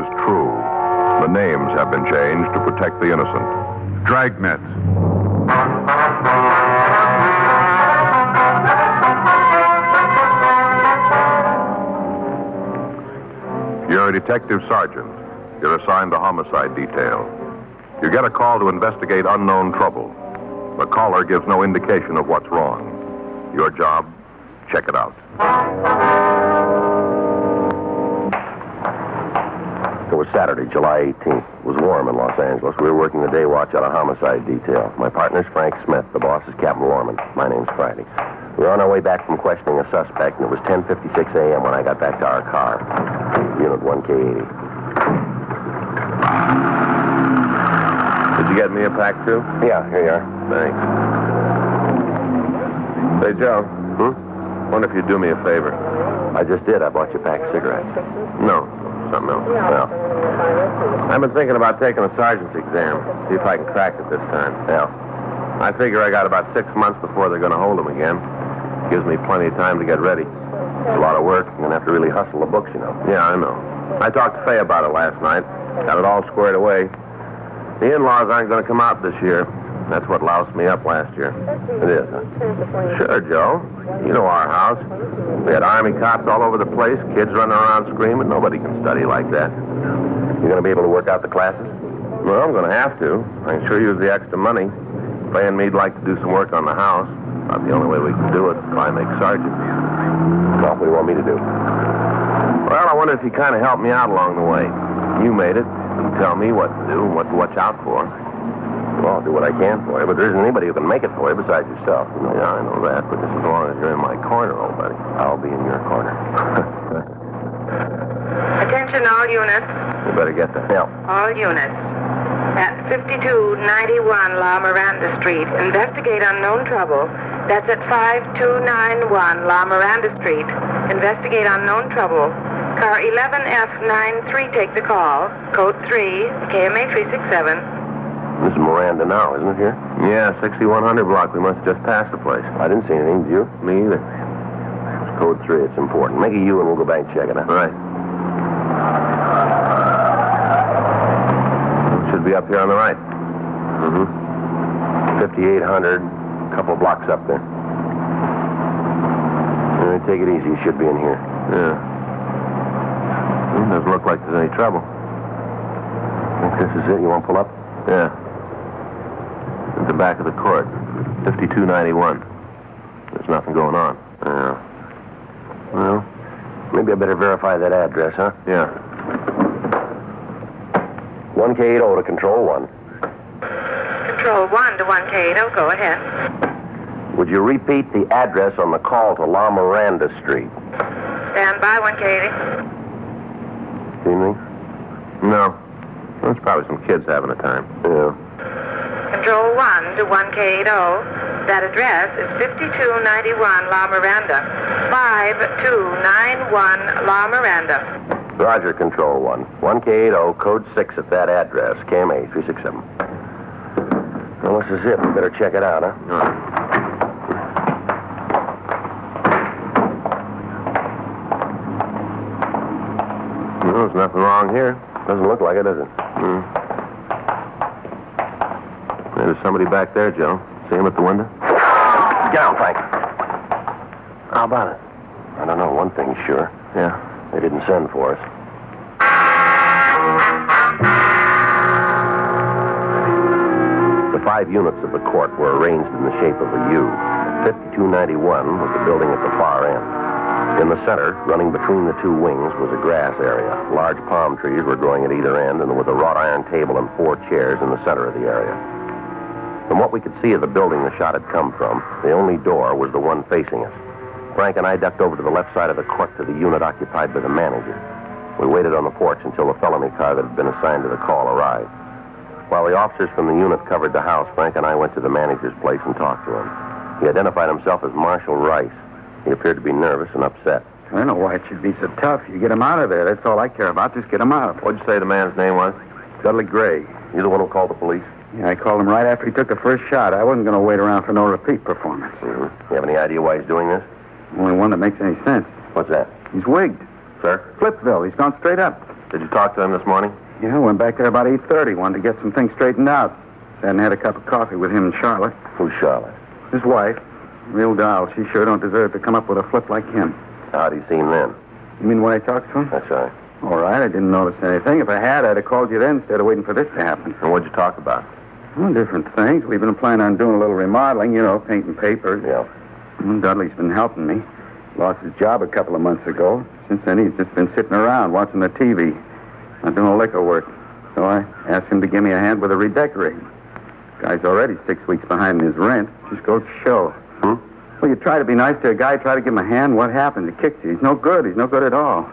is true. The names have been changed to protect the innocent. Dragnet. You're a detective sergeant. You're assigned to homicide detail. You get a call to investigate unknown trouble. The caller gives no indication of what's wrong. Your job, check it out. It was Saturday, July 18th. It was warm in Los Angeles. We were working the day watch on a homicide detail. My partner's Frank Smith. The boss is Captain Lorman. My name's Friday. We were on our way back from questioning a suspect, and it was 10:56 a.m. when I got back to our car. Unit 1K80. Did you get me a pack, too? Yeah, here you are. Thanks. Say, Joe. Wonder if you'd do me a favor. I just did. I bought you a pack of cigarettes. No, something else. Well, I've been thinking about taking a sergeant's exam. See if I can crack it this time. yeah. I figure I got about 6 months before they're going to hold him again. Gives me plenty of time to get ready. It's a lot of work. You're going to have to really hustle the books, you know. Yeah, I know. I talked to Faye about it last night. Got it all squared away. The in-laws aren't going to come out this year. That's what loused me up last year. It is, huh? Sure, Joe. You know our house. We had Army cops all over the place, kids running around screaming. Nobody can study like that. You going to be able to work out the classes? Well, I'm going to have to. I can sure use the extra money. Faye and me'd like to do some work on the house. About the only way we can do it is try and make sergeant. Well, what do you want me to do? Well, I wonder if you kind of help me out along the way. You made it. You tell me what to do and what to watch out for. Well, I'll do what I can for you, but there isn't anybody who can make it for you besides yourself. You know? Yeah, I know that, but just as long as you're in my corner, old buddy. I'll be in your corner. Attention all units. You better get the help. All units. At 5291 La Miranda Street, investigate unknown trouble. That's at 5291 La Miranda Street. Investigate unknown trouble. Car 11F93, take the call. Code 3, KMA 367. This is Miranda now, isn't it here? Yeah, 6100 block. We must have just passed the place. I didn't see anything, did you? Me either. It's code 3, it's important. Make a U and we'll go back and check it out. All right. Should be up here on the right. 5800, a couple blocks up there. Take it easy, you should be in here. Yeah. Doesn't look like there's any trouble. Think this is it? You want to pull up? Yeah. At the back of the court. 5291. There's nothing going on. Yeah. Well, maybe I better verify that address, huh? Yeah. 1K80 to Control 1. Control 1 to 1K80, go ahead. Would you repeat the address on the call to La Miranda Street? Stand by 1K80. See anything? No. There's probably some kids having a time. Yeah. Control 1 to 1K80. That address is 5291 La Miranda. 5291 La Miranda. Roger, Control 1. 1K80, code 6 at that address. KMA 367. Well, this is it. We better check it out, huh? Well, there's nothing wrong here. Doesn't look like it, does it? There's somebody back there, Joe. See him at the window? Get down, Frank. How about it? I don't know. One thing's sure. Yeah. They didn't send for us. The 5 units of the court were arranged in the shape of a U. 5291 was the building at the far end. In the center, running between the 2 wings, was a grass area. Large palm trees were growing at either end, and there was a wrought iron table and 4 chairs in the center of the area. From what we could see of the building the shot had come from, the only door was the one facing us. Frank and I ducked over to the left side of the court to the unit occupied by the manager. We waited on the porch until the felony car that had been assigned to the call arrived. While the officers from the unit covered the house, Frank and I went to the manager's place and talked to him. He identified himself as Marshal Rice. He appeared to be nervous and upset. I don't know why it should be so tough. You get him out of there. That's all I care about. Just get him out. What'd you say the man's name was? Dudley Gray. You the one who called the police? Yeah, I called him right after he took the first shot. I wasn't going to wait around for no repeat performance. You have any idea why he's doing this? Only one that makes any sense. What's that? He's wigged. Sir? Flipville. He's gone straight up. Did you talk to him this morning? Yeah, went back there about 8:30. Wanted to get some things straightened out. Hadn't had a cup of coffee with him and Charlotte. Who's Charlotte? His wife. Real doll. She sure don't deserve to come up with a flip like him. How'd he seem then? You mean when I talked to him? That's right. All right, I didn't notice anything. If I had, I'd have called you then instead of waiting for this to happen. And what'd you talk about? Well, different things. We've been planning on doing a little remodeling, painting papers. Yeah. Well, Dudley's been helping me. Lost his job a couple of months ago. Since then, he's just been sitting around watching the TV. Not doing liquor work. So I asked him to give me a hand with a redecorating. Guy's already 6 weeks behind in his rent. Just goes to show. Well, you try to be nice to a guy, try to give him a hand. What happens? He kicks you. He's no good. He's no good at all.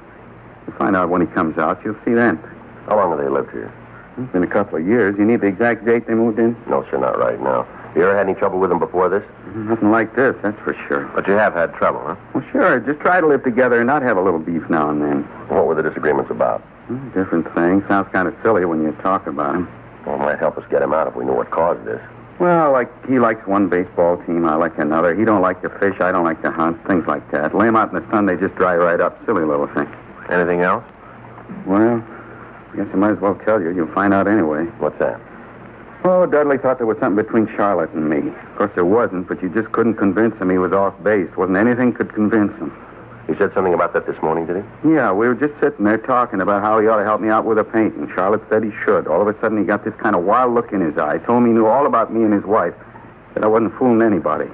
You'll find out when he comes out. You'll see then. How long have they lived here? It's been a couple of years. You need the exact date they moved in? No, sir, not right now. You ever had any trouble with them before this? Nothing like this, that's for sure. But you have had trouble, huh? Well, sure. Just try to live together and not have a little beef now and then. What were the disagreements about? Different things. Sounds kind of silly when you talk about them. Well, it might help us get him out if we knew what caused this. Well, like he likes one baseball team, I like another. He don't like to fish, I don't like to hunt, things like that. Lay 'em out in the sun, they just dry right up. Silly little thing. Anything else? Well, I guess I might as well tell you. You'll find out anyway. What's that? Oh, Dudley thought there was something between Charlotte and me. Of course, there wasn't, but you just couldn't convince him he was off base. Wasn't anything could convince him. He said something about that this morning, did he? Yeah, we were just sitting there talking about how he ought to help me out with the painting. Charlotte said he should. All of a sudden, he got this kind of wild look in his eye. Told me he knew all about me and his wife. Said I wasn't fooling anybody.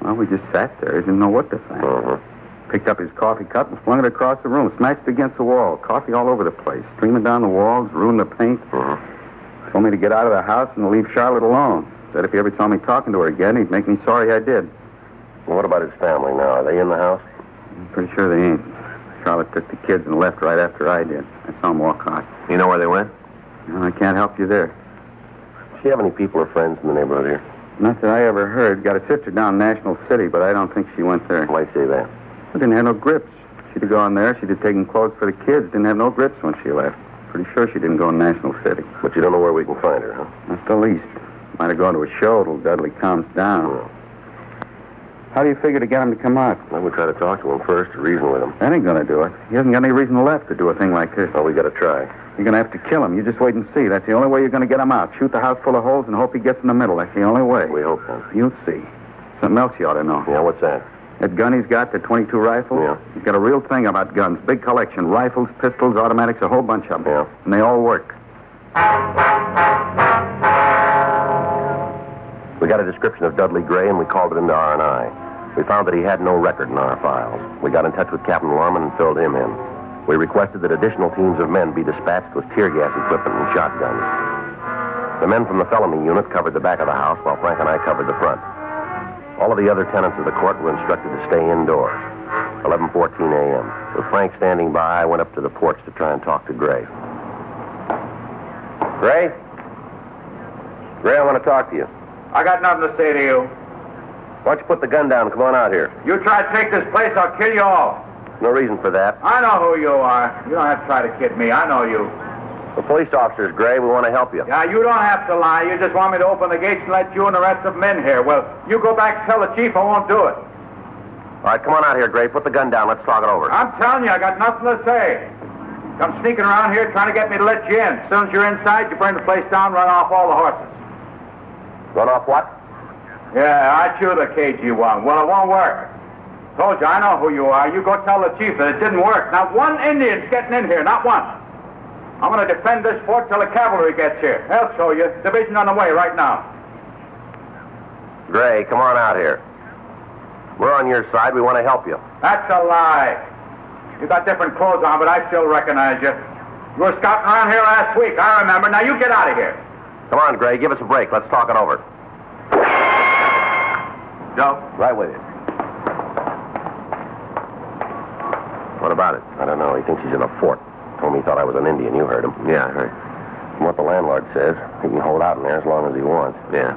Well, we just sat there. Didn't know what to think. Picked up his coffee cup and flung it across the room. Smashed it against the wall. Coffee all over the place. Streaming down the walls. Ruined the paint. Told me to get out of the house and leave Charlotte alone. Said if he ever saw me talking to her again, he'd make me sorry I did. Well, what about his family now? Are they in the house? I'm pretty sure they ain't. Charlotte took the kids and left right after I did. I saw him walk out. You know where they went? Well, I can't help you there. Does she have any people or friends in the neighborhood here? Not that I ever heard. Got a sister down in National City, but I don't think she went there. Why'd you say that? I didn't have no grips. She'd have gone there. She'd have taken clothes for the kids. Didn't have no grips when she left. Pretty sure she didn't go to National City. But you don't know where we can find her, huh? Not the least. Might have gone to a show till Dudley calms down. How do you figure to get him to come out? Well, we'll try to talk to him first, to reason with him. That ain't gonna do it. He hasn't got any reason left to do a thing like this. Well, we gotta try. You're gonna have to kill him. You just wait and see. That's the only way you're gonna get him out. Shoot the house full of holes and hope he gets in the middle. That's the only way. We hope so. You'll see. Something else you ought to know. Yeah, what's that? That gun he's got, the .22 rifle? Yeah. He's He's got a real thing about guns. Big collection. Rifles, pistols, automatics, a whole bunch of them. Yeah. And they all work. We got a description of Dudley Gray, and we called it into R&I. We found that he had no record in our files. We got in touch with Captain Lorman and filled him in. We requested that additional teams of men be dispatched with tear gas equipment and shotguns. The men from the felony unit covered the back of the house, while Frank and I covered the front. All of the other tenants of the court were instructed to stay indoors. 11:14 a.m. With Frank standing by, I went up to the porch to try and talk to Gray. Gray? Gray, I want to talk to you. I got nothing to say to you. Why don't you put the gun down and come on out here? You try to take this place, I'll kill you all. No reason for that. I know who you are. You don't have to try to kid me. I know you. We're police officers, Gray. We want to help you. Yeah, you don't have to lie. You just want me to open the gates and let you and the rest of them in here. Well, you go back and tell the chief I won't do it. All right, come on out here, Gray. Put the gun down. Let's talk it over. I'm telling you, I got nothing to say. Come sneaking around here trying to get me to let you in. As soon as you're inside, you burn the place down, run off all the horses. Run off what? Yeah, I chew the KG-1. Well, it won't work. Told you, I know who you are. You go tell the chief that it didn't work. Not one Indian's getting in here, not one. I'm going to defend this fort till the cavalry gets here. I'll show you. Division on the way right now. Gray, come on out here. We're on your side. We want to help you. That's a lie. You got different clothes on, but I still recognize you. You were scouting around here last week. I remember. Now you get out of here. Come on, Gray. Give us a break. Let's talk it over. Joe? Right with you. What about it? I don't know. He thinks he's in a fort. Told me he thought I was an Indian. You heard him. Yeah, I heard. From what the landlord says, he can hold out in there as long as he wants. Yeah.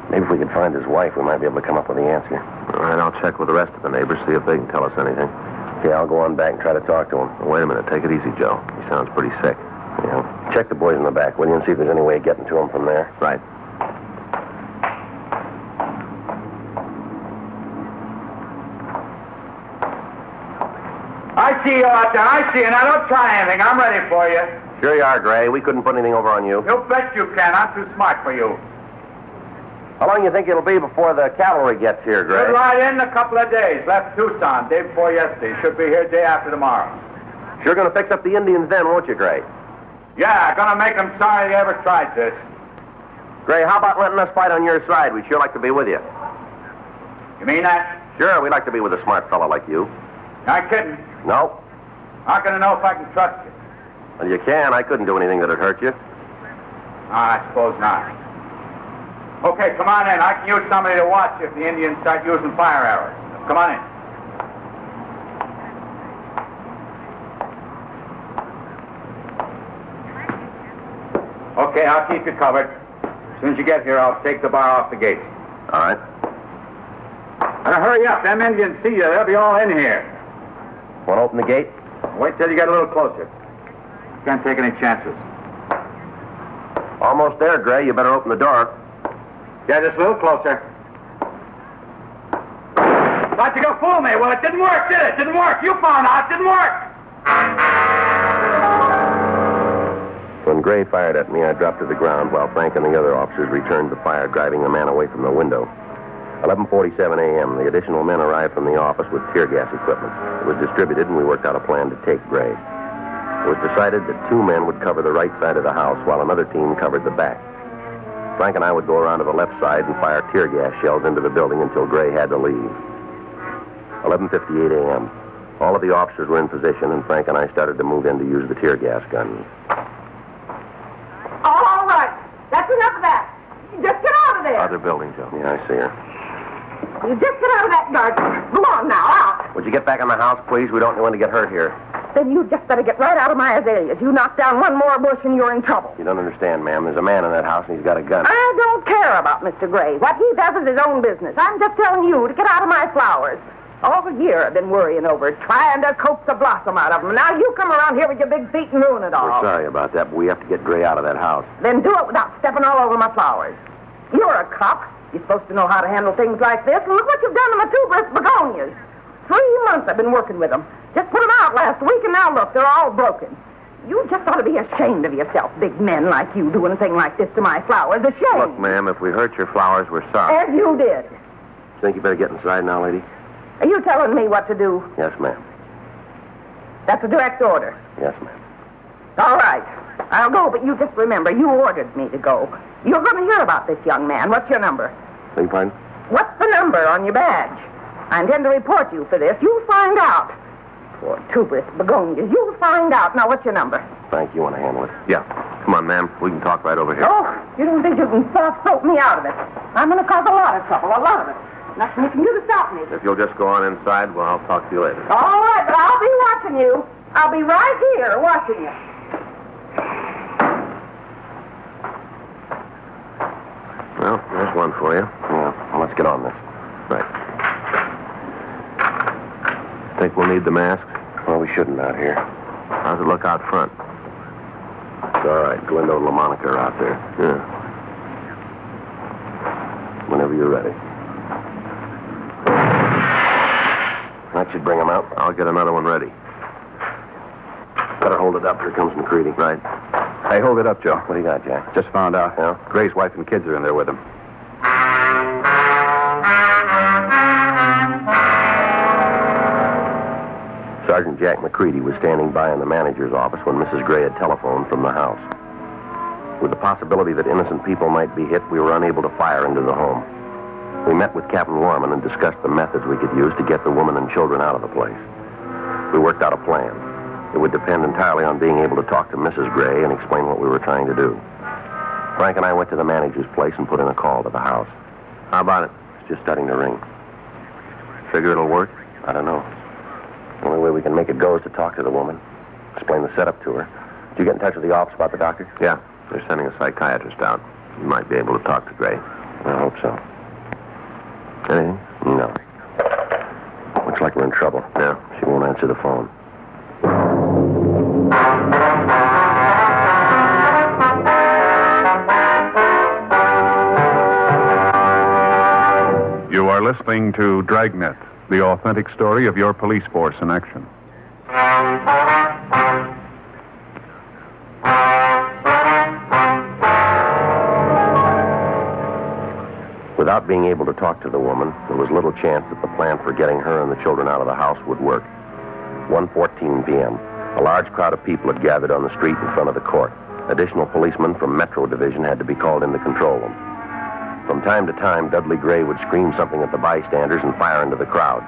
Maybe if we could find his wife, we might be able to come up with the answer. All right, I'll check with the rest of the neighbors, see if they can tell us anything. Okay, I'll go on back and try to talk to him. Wait a minute. Take it easy, Joe. He sounds pretty sick. Yeah. Check the boys in the back, will you, and see if there's any way of getting to him from there. Right. I see you out there. I see you. Now, don't try anything. I'm ready for you. Sure you are, Gray. We couldn't put anything over on you. You bet you can. I'm too smart for you. How long do you think it'll be before the cavalry gets here, Gray? Should ride in a couple of days. Left Tucson day before yesterday. Should be here day after tomorrow. Sure gonna fix up the Indians then, won't you, Gray? Yeah, gonna make them sorry they ever tried this. Gray, how about letting us fight on your side? We'd sure like to be with you. You mean that? Sure, we'd like to be with a smart fellow like you. Not kidding. No? How can I know if I can trust you? Well, you can. I couldn't do anything that'd hurt you. I suppose not. Okay, come on in. I can use somebody to watch if the Indians start using fire arrows. Come on in. Okay, I'll keep you covered. As soon as you get here, I'll take the bar off the gate. All right. Now hurry up. Them Indians see you. They'll be all in here. Want to open the gate? Wait till you get a little closer. Can't take any chances. Almost there, Gray. You better open the door. Yeah, just a little closer. Thought you gonna fool me. Well, it didn't work, did it? Didn't work. You found out. It didn't work. When Gray fired at me, I dropped to the ground while Frank and the other officers returned the fire, driving the man away from the window. 11:47 a.m., the additional men arrived from the office with tear gas equipment. It was distributed, and we worked out a plan to take Gray. It was decided that 2 men would cover the right side of the house while another team covered the back. Frank and I would go around to the left side and fire tear gas shells into the building until Gray had to leave. 11:58 a.m. All of the officers were in position, and Frank and I started to move in to use the tear gas guns. All right. That's enough of that. Just get out of there. Other building, Joe. Yeah, I see her. You just get out of that garden. Go on now, out. Would you get back in the house, please? We don't want to get hurt here. Then you just better get right out of my azaleas. You knock down one more bush and you're in trouble. You don't understand, ma'am. There's a man in that house, and he's got a gun. I don't care about Mr. Gray. What he does is his own business. I'm just telling you to get out of my flowers. All year I've been worrying over it, trying to coax the blossom out of them. Now you come around here with your big feet and ruin it all. We're sorry about that, but we have to get Gray out of that house. Then do it without stepping all over my flowers. You're a cop. You're supposed to know how to handle things like this. And look what you've done to my tuberous begonias. 3 months I've been working with them. Just put them out last week, and now look, they're all broken. You just ought to be ashamed of yourself, big men like you doing a thing like this to my flowers. Ashamed. Look, ma'am, if we hurt your flowers, we're sorry. As you did. Think you better get inside now, lady? Are you telling me what to do? Yes, ma'am. That's a direct order. Yes, ma'am. All right. I'll go, but you just remember, you ordered me to go. You're going to hear about this young man. What's your number? Beg your pardon? What's the number on your badge? I intend to report you for this. You'll find out. Poor tuberous begonias. You'll find out. Now, what's your number? Frank, you want to handle it? Yeah. Come on, ma'am. We can talk right over here. Oh, you don't think you can soft-soap me out of it? I'm going to cause a lot of trouble, a lot of it. Nothing you can do to stop me. If you'll just go on inside, well, I'll talk to you later. All right, but I'll be watching you. I'll be right here watching you. Well, there's one for you. Yeah. Well, let's get on this. Right. Think we'll need the masks? Well, we shouldn't out here. How's it look out front? It's all right. Glendo and LaMonica are out there. Yeah. Whenever you're ready. That should bring them out. I'll get another one ready. Better hold it up. Here comes McCready. Right. Hey, hold it up, Joe. What do you got, Jack? Just found out. Yeah? Gray's wife and kids are in there with him. Sergeant Jack McCready was standing by in the manager's office when Mrs. Gray had telephoned from the house. With the possibility that innocent people might be hit, we were unable to fire into the home. We met with Captain Warman and discussed the methods we could use to get the woman and children out of the place. We worked out a plan. It would depend entirely on being able to talk to Mrs. Gray and explain what we were trying to do. Frank and I went to the manager's place and put in a call to the house. How about it? It's just starting to ring. Figure it'll work? I don't know. The only way we can make it go is to talk to the woman, explain the setup to her. Did you get in touch with the office about the doctor? Yeah. They're sending a psychiatrist out. You might be able to talk to Gray. I hope so. Anything? No. Looks like we're in trouble. Yeah. She won't answer the phone. You are listening to Dragnet, the authentic story of your police force in action. Without being able to talk to the woman, there was little chance that the plan for getting her and the children out of the house would work. 1:14 p.m. A large crowd of people had gathered on the street in front of the court. Additional policemen from Metro Division had to be called in to control them. From time to time, Dudley Gray would scream something at the bystanders and fire into the crowd.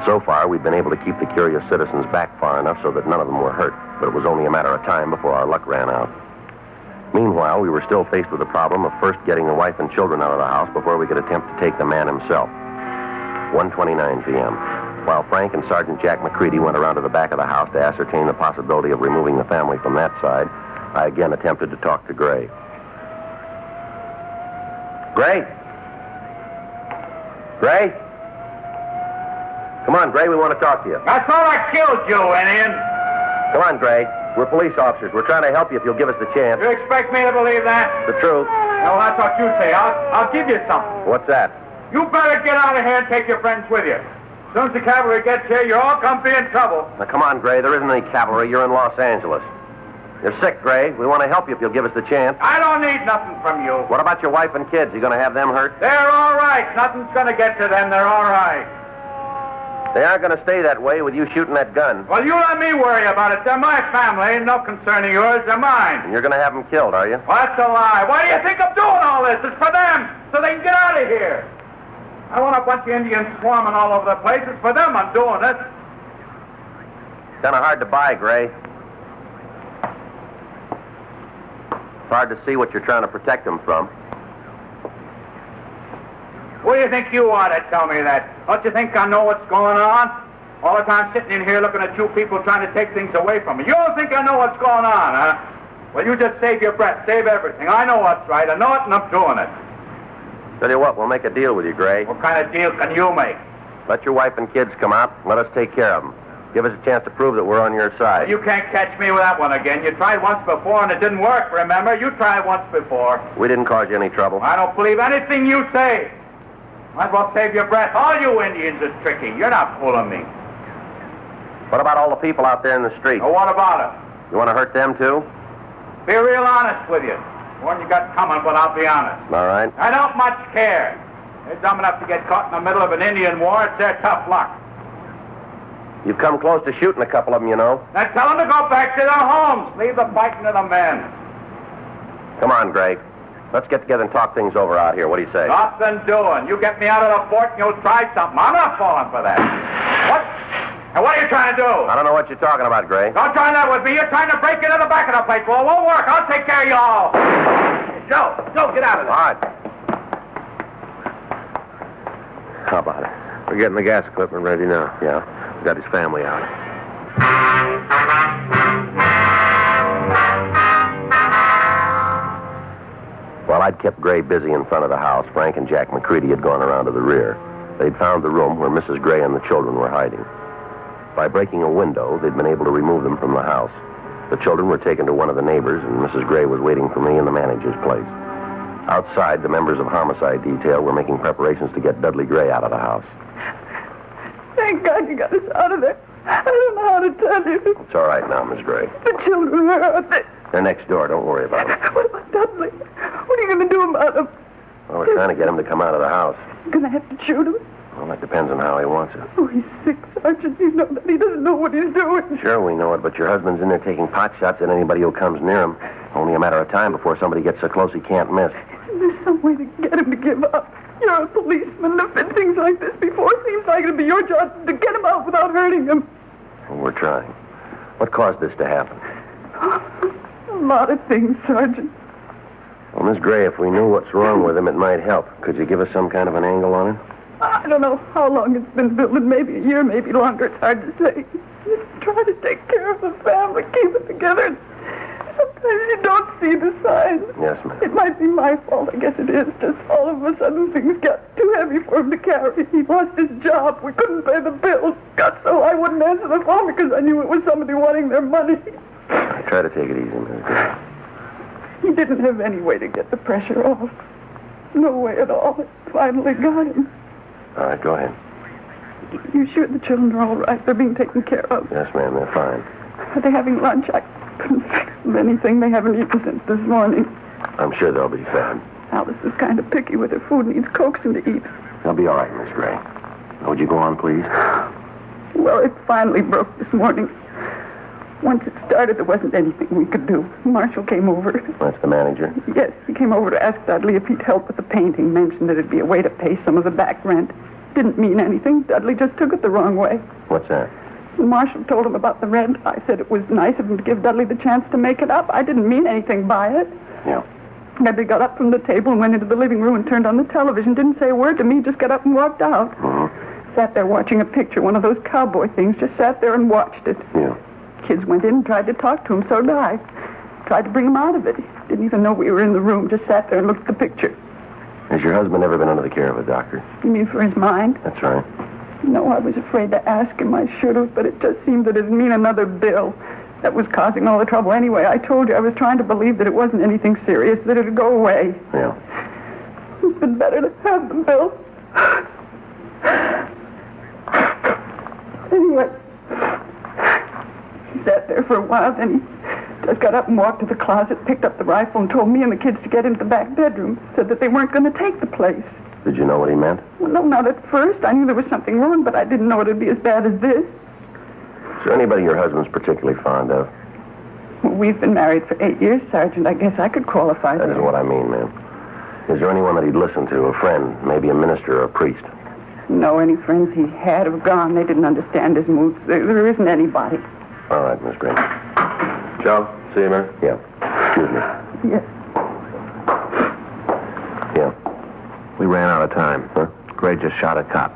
So far, we'd been able to keep the curious citizens back far enough so that none of them were hurt, but it was only a matter of time before our luck ran out. Meanwhile, we were still faced with the problem of first getting the wife and children out of the house before we could attempt to take the man himself. 1:29 p.m. While Frank and Sergeant Jack McCready went around to the back of the house to ascertain the possibility of removing the family from that side, I again attempted to talk to Gray. Gray? Gray? Come on, Gray, we want to talk to you. I thought I killed you, Indian. Come on, Gray. We're police officers. We're trying to help you if you'll give us the chance. You expect me to believe that? The truth. No, that's what you say. I'll give you something. What's that? You better get out of here and take your friends with you. As soon as the cavalry gets here, you're all going to be in trouble. Now, come on, Gray. There isn't any cavalry. You're in Los Angeles. You're sick, Gray. We want to help you if you'll give us the chance. I don't need nothing from you. What about your wife and kids? You going to have them hurt? They're all right. Nothing's going to get to them. They're all right. They aren't going to stay that way with you shooting that gun. Well, you let me worry about it. They're my family. Ain't no concern of yours. They're mine. And you're going to have them killed, are you? Well, that's a lie. Why do you think I'm doing all this? It's for them, so they can get out of here. I want a bunch of Indians swarming all over the place. It's for them I'm doing this. It's kind of hard to buy, Gray. It's hard to see what you're trying to protect them from. What do you think you are to tell me that? Don't you think I know what's going on? All the time sitting in here looking at you people trying to take things away from me. You don't think I know what's going on, huh? Well, you just save your breath, save everything. I know what's right. I know it, and I'm doing it. Tell you what, we'll make a deal with you, Gray. What kind of deal can you make? Let your wife and kids come out. Let us take care of them. Give us a chance to prove that we're on your side. You can't catch me with that one again. You tried once before, and it didn't work, remember? You tried once before. We didn't cause you any trouble. I don't believe anything you say. Might as well save your breath. All you Indians is tricky. You're not fooling me. What about all the people out there in the street? Well, what about it? You want to hurt them, too? Be real honest with you. One you got coming, but I'll be honest. All right. I don't much care. They're dumb enough to get caught in the middle of an Indian war. It's their tough luck. You've come close to shooting a couple of them, you know. Now tell them to go back to their homes. Leave the fighting to the men. Come on, Gray. Let's get together and talk things over out here. What do you say? Nothing doing. You get me out of the fort and you'll try something. I'm not falling for that. What? And what are you trying to do? I don't know what you're talking about, Gray. Don't try that with me. You're trying to break into the back of the place. Well, it won't work. I'll take care of you all. Joe, get out of there. All right. How about it? We're getting the gas equipment ready now. Yeah? We've got his family out. While I'd kept Gray busy in front of the house, Frank and Jack McCready had gone around to the rear. They'd found the room where Mrs. Gray and the children were hiding. By breaking a window, they'd been able to remove them from the house. The children were taken to one of the neighbors, and Mrs. Gray was waiting for me in the manager's place. Outside, the members of homicide detail were making preparations to get Dudley Gray out of the house. Thank God you got us out of there. I don't know how to tell you. It's all right now, Miss Gray. The children, where are they? They're next door. Don't worry about them. What about Dudley? What are you going to do about him? Well, we're trying to get him to come out of the house. You're going to have to shoot him? Well, that depends on how he wants it. Oh, he's sick, Sergeant. You know that. He doesn't know what he's doing. Sure, we know it, but your husband's in there taking pot shots at anybody who comes near him. Only a matter of time before somebody gets so close he can't miss. There's some way to get him to give up. You're a policeman. There've been things like this before. It seems like it'll be your job to get him out without hurting him. Well, we're trying. What caused this to happen? A lot of things, Sergeant. Well, Miss Gray, if we knew what's wrong with him, it might help. Could you give us some kind of an angle on it? I don't know how long it's been building. Maybe a year, maybe longer. It's hard to say. Just try to take care of the family, keep it together. Sometimes you don't see the signs. Yes, ma'am. It might be my fault. I guess it is. Just all of a sudden things got too heavy for him to carry. He lost his job. We couldn't pay the bills. Got so I wouldn't answer the phone because I knew it was somebody wanting their money. I try to take it easy, Miss Gray. He didn't have any way to get the pressure off. No way at all. It finally got him. All right, go ahead. You sure the children are all right? They're being taken care of? Yes, ma'am, they're fine. Are they having lunch? I couldn't fix them anything. They haven't eaten since this morning. I'm sure they'll be fed. Alice is kind of picky with her food, needs coaxing to eat. They'll be all right, Miss Gray. Now, would you go on, please? Well, it finally broke this morning. Once it started, there wasn't anything we could do. Marshall came over. That's the manager? Yes, he came over to ask Dudley if he'd help with the painting, mentioned that it'd be a way to pay some of the back rent. Didn't mean anything. Dudley just took it the wrong way. What's that? When Marshall told him about the rent, I said it was nice of him to give Dudley the chance to make it up. I didn't mean anything by it. Yeah. Dudley got up from the table and went into the living room and turned on the television. Didn't say a word to me, just got up and walked out. Sat there watching a picture, one of those cowboy things. Just sat there and watched it. Yeah. Kids went in and tried to talk to him, so did I. Tried to bring him out of it. He didn't even know we were in the room, just sat there and looked at the picture. Has your husband ever been under the care of a doctor? You mean for his mind? That's right. No, I was afraid to ask him. I should have, but it just seemed that it'd mean another bill. That was causing all the trouble anyway. I told you I was trying to believe that it wasn't anything serious, that it'd go away. Yeah. It's been better to have the bill. Anyway, he sat there for a while, then he just got up and walked to the closet, picked up the rifle, and told me and the kids to get into the back bedroom. Said that they weren't going to take the place. Did you know what he meant? Well, no, not at first. I knew there was something wrong, but I didn't know it'd be as bad as this. Is there anybody your husband's particularly fond of? Well, we've been married for 8 years, Sergeant. I guess I could qualify That that. is what I mean, ma'am. Is there anyone that he'd listen to, a friend, maybe a minister or a priest? No, any friends he had have gone. They didn't understand his moods. There isn't anybody. All right, Miss Gray. Joe, see you, man. Yeah. Excuse me. Yes. Yeah. We ran out of time. Huh? Gray just shot a cop.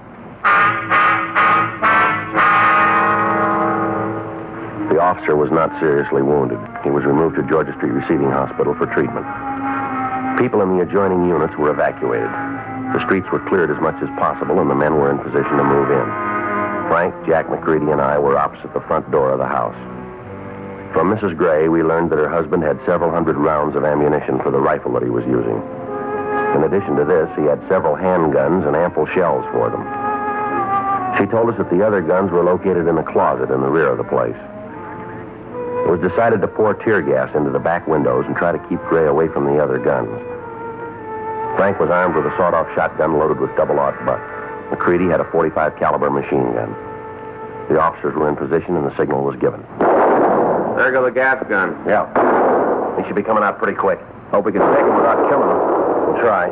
The officer was not seriously wounded. He was removed to Georgia Street Receiving Hospital for treatment. People in the adjoining units were evacuated. The streets were cleared as much as possible, and the men were in position to move in. Frank, Jack McCready, and I were opposite the front door of the house. From Mrs. Gray, we learned that her husband had several hundred rounds of ammunition for the rifle that he was using. In addition to this, he had several handguns and ample shells for them. She told us that the other guns were located in a closet in the rear of the place. It was decided to pour tear gas into the back windows and try to keep Gray away from the other guns. Frank was armed with a sawed-off shotgun loaded with double-aught butt. McCready had a .45 caliber machine gun. The officers were in position and the signal was given. There go the gas gun. Yeah. They should be coming out pretty quick. Hope we can take them without killing them. We'll try.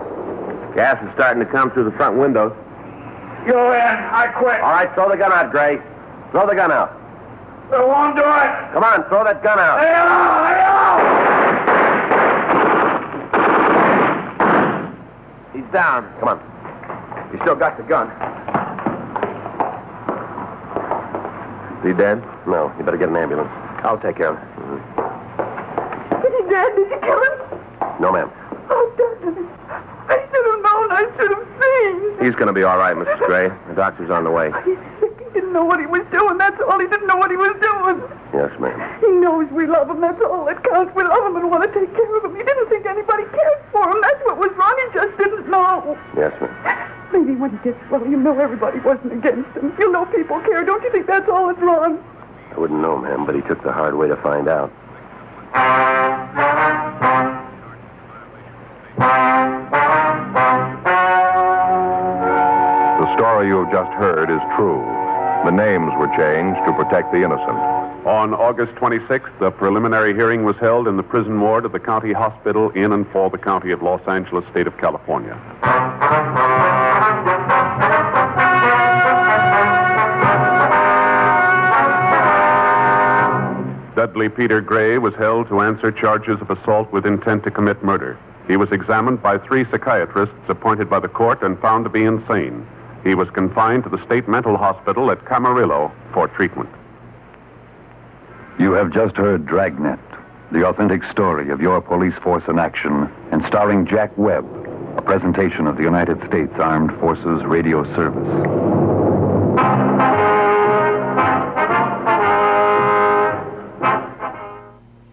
Gas is starting to come through the front windows. Go in. I quit. All right, throw the gun out, Gray. Throw the gun out. They won't do it. Come on, throw that gun out. Hey, He's down. Come on. You still got the gun. Is he dead? No, you better get an ambulance. I'll take care of it. Is he dead? Did you kill him? No, ma'am. Oh, Dudley. I should have known. I should have seen. He's going to be all right, Mrs. Gray. The doctor's on the way. He's sick. He didn't know what he was doing. That's all. He didn't know what he was doing. Yes, ma'am. He knows we love him. That's all that counts. We love him and want to take care of him. He didn't think anybody cared for him. That's what was wrong. He just didn't know. Yes, ma'am. Maybe when he gets well, you know everybody wasn't against him. You know people care. Don't you think that's all that's wrong? I wouldn't know, ma'am, but he took the hard way to find out. The story you have just heard is true. The names were changed to protect the innocent. On August 26th, the preliminary hearing was held in the prison ward of the county hospital in and for the county of Los Angeles, state of California. Dudley Peter Gray was held to answer charges of assault with intent to commit murder. He was examined by 3 psychiatrists appointed by the court and found to be insane. He was confined to the state mental hospital at Camarillo for treatment. You have just heard Dragnet, the authentic story of your police force in action, and starring Jack Webb, a presentation of the United States Armed Forces Radio Service.